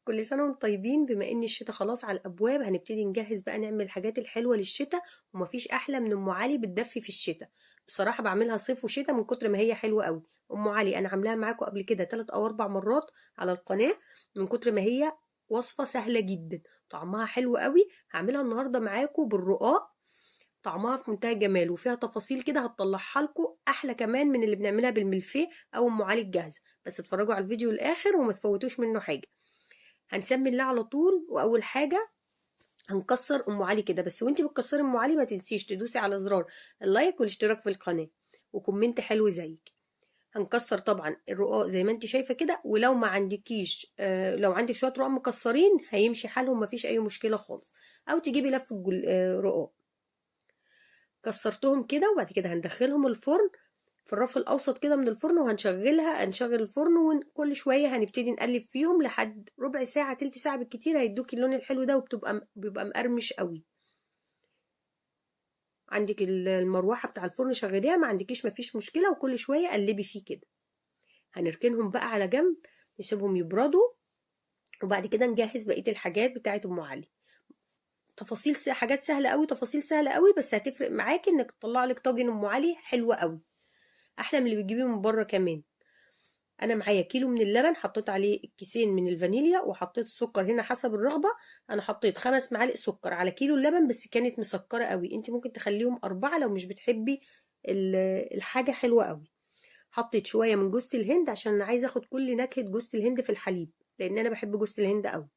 كل سنة وانتم طيبين. بما ان الشتاء خلاص على الابواب هنبتدي نجهز بقى نعمل الحاجات الحلوة للشتاء. ومفيش احلى من ام علي بتدفي في الشتاء. بصراحة بعملها صيف وشتاء من كتر ما هي حلوة قوي. ام علي انا عاملاها معاكم قبل كده 3 او 4 مرات على القناة، من كتر ما هي وصفة سهلة جدا طعمها حلو قوي. هعملها النهاردة معاكم بالرقاق، طعمها في منتهى الجمال وفيها تفاصيل كده هتطلعها لكم احلى كمان من اللي بنعملها بالملفيه او ام علي الجاهزه. بس اتفرجوا على الفيديو الاخر وما تفوتوش منه حاجه. هنسمي الله على طول. واول حاجه هنكسر ام علي كده، بس وانتي بتكسري ام علي ما تنسيش تدوسي على زرار اللايك والاشتراك في القناه وكومنت حلو زيك. هنكسر طبعا الرقاق زي ما انت شايفه كده، ولو ما عندكيش لو عندك شويه رقاق مكسرين هيمشي حالهم، مفيش اي مشكله خالص. او تجيبي لف رقاق. كسرتهم كده وبعد كده هندخلهم الفرن في الرف الاوسط كده من الفرن، هنشغل الفرن وكل شويه هنبتدي نقلب فيهم لحد ربع ساعه تلت ساعه بالكتير هيدوكي اللون الحلو ده، بيبقى مقرمش قوي. عندك المروحه بتاع الفرن شغليها، ما عندكيش مفيش مشكله، وكل شويه قلبي فيه كده. هنركنهم بقى على جنب نسيبهم يبردوا، وبعد كده نجهز بقيه الحاجات بتاعه ام علي. تفاصيل حاجات سهله قوي، تفاصيل سهله قوي، بس هتفرق معاكي انك تطلع لك طاجن ام علي حلوه قوي، احلى من اللي بتجيبيه من بره كمان. انا معايا كيلو من اللبن، حطيت عليه كيسين من الفانيليا، وحطيت السكر هنا حسب الرغبه. انا حطيت 5 معالق سكر على كيلو اللبن، بس كانت مسكره قوي، انت ممكن تخليهم 4 لو مش بتحبي الحاجه حلوه قوي. حطيت شويه من جوز الهند عشان انا عايزه اخد كل نكهه جوز الهند في الحليب، لان انا بحب جوز الهند قوي.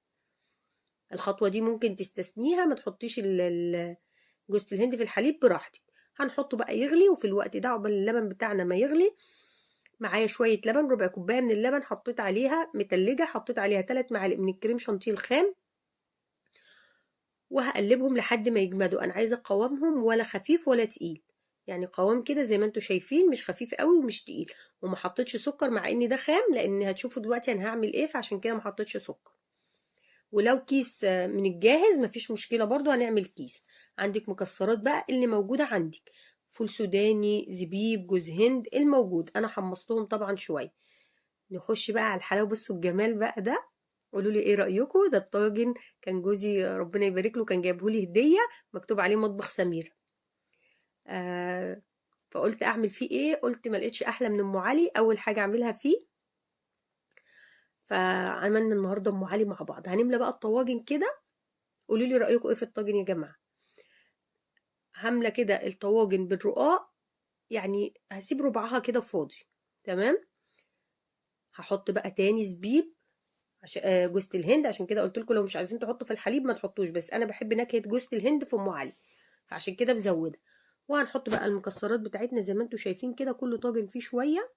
الخطوه دي ممكن تستثنيها، ما تحطيش جوز الهند في الحليب براحتك. هنحطه بقى يغلي، وفي الوقت ده عقبال اللبن بتاعنا ما يغلي معايا شويه لبن، ربع كوبايه من اللبن حطيت عليها متلجه، حطيت عليها 3 معالق من الكريم شانتيه الخام، وهقلبهم لحد ما يجمدوا. انا عايزه قوامهم ولا خفيف ولا تقيل، يعني قوام كده زي ما انتم شايفين، مش خفيف قوي ومش تقيل. وما حطيتش سكر مع ان ده خام، لان هتشوفوا دلوقتي انا هعمل ايه، فعشان كده ما حطيتش سكر. ولو كيس من الجاهز مفيش مشكله برضو هنعمل كيس. عندك مكسرات بقى اللي موجوده عندك، فول سوداني، زبيب، جوز هند، الموجود. انا حمصتهم طبعا شويه. نخش بقى على الحلاوه، بصوا الجمال بقى ده. قولوا لي ايه رايكم. ده الطاجن كان جوزي ربنا يبارك له كان جايبه لي هديه، مكتوب عليه مطبخ سمير. آه فقلت اعمل فيه ايه، قلت ما لقيتش احلى من ام علي اول حاجه اعملها فيه. فعملنا النهارده ام علي مع بعض. هنملى بقى الطواجن كده. قولوا لي رايكم ايه في الطاجن يا جماعه. هامله كده الطواجن بالرقاق، يعني هسيب ربعها كده فاضي. تمام. هحط بقى تاني زبيب عشان جوزة الهند، عشان كده قلت لكم لو مش عايزين تحطوا في الحليب ما تحطوش، بس انا بحب نكهه جوزة الهند في ام علي، فعشان كده مزوده. وهنحط بقى المكسرات بتاعتنا زي ما انتم شايفين كده، كل طاجن فيه شويه.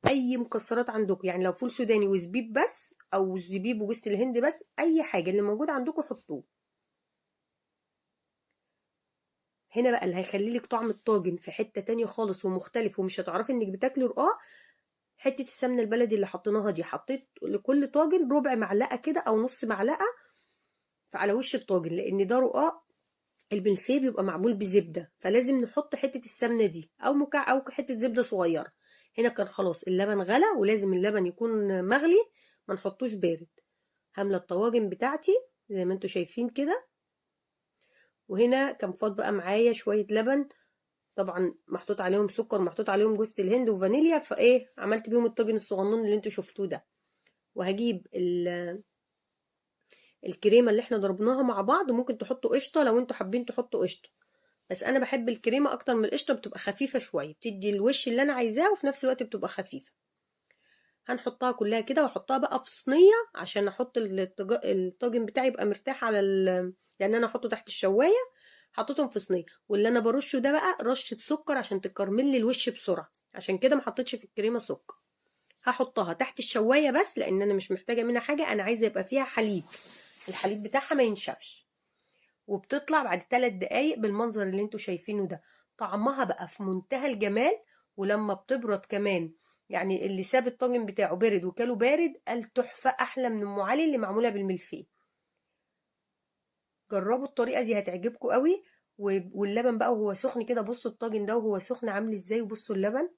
اي مكسرات عندكم، يعني لو فول سوداني وزبيب بس، او زبيب وجوزة الهند بس، اي حاجه اللي موجود عندكم حطوه. هنا بقى اللي هيخلي لك طعم الطاجن في حته تانية خالص ومختلف، ومش هتعرفي انك بتاكلي رقاق، حته السمنه البلدي اللي حطيناها دي. حطيت لكل طاجن ربع معلقه كده او نص معلقه على وش الطاجن، لان ده رقاق الملفيه بيبقى معمول بزبده، فلازم نحط حته السمنه دي او او حته زبده صغيره. هنا كان خلاص اللبن غلى، ولازم اللبن يكون مغلي، ما نحطوش بارد. هامله الطواجن بتاعتي زي ما انتم شايفين كده. وهنا كان فاض بقى معايا شويه لبن، طبعا محطوط عليهم سكر، محطوط عليهم جوز الهند وفانيليا، فايه عملت بيهم الطاجن الصغنون اللي انتوا شفتوه ده. وهجيب الكريمه اللي احنا ضربناها مع بعض، وممكن تحطوا قشطه لو انتوا حابين تحطوا قشطه، بس انا بحب الكريمه اكتر من القشطه، بتبقى خفيفه شويه، بتدي الوش اللي انا عايزاه وفي نفس الوقت بتبقى خفيفه. هنحطها كلها كده واحطها بقى في صينيه عشان احط الطاجن بتاعي يبقى مرتاح على لان انا احطه تحت الشوايه. حطيتهم في صينيه، واللي انا برشه ده بقى رشه سكر عشان تكرمل لي الوش بسرعه، عشان كده ما حطيتش في الكريمه سكر. هحطها تحت الشوايه بس، لان انا مش محتاجه منها حاجه، انا عايزه يبقى فيها حليب، الحليب بتاعها ما ينشفش. وبتطلع بعد 3 دقايق بالمنظر اللي انتوا شايفينه ده. طعمها بقى في منتهى الجمال. ولما بتبرد كمان، يعني اللي ساب الطاجن بتاعه بارد وكاله بارد قال تحفه، احلى من ام علي اللي معموله بالملفيه. جربوا الطريقه دي هتعجبكم قوي. واللبن بقى وهو سخن كده، بصوا الطاجن ده وهو سخن عامل ازاي، وبصوا اللبن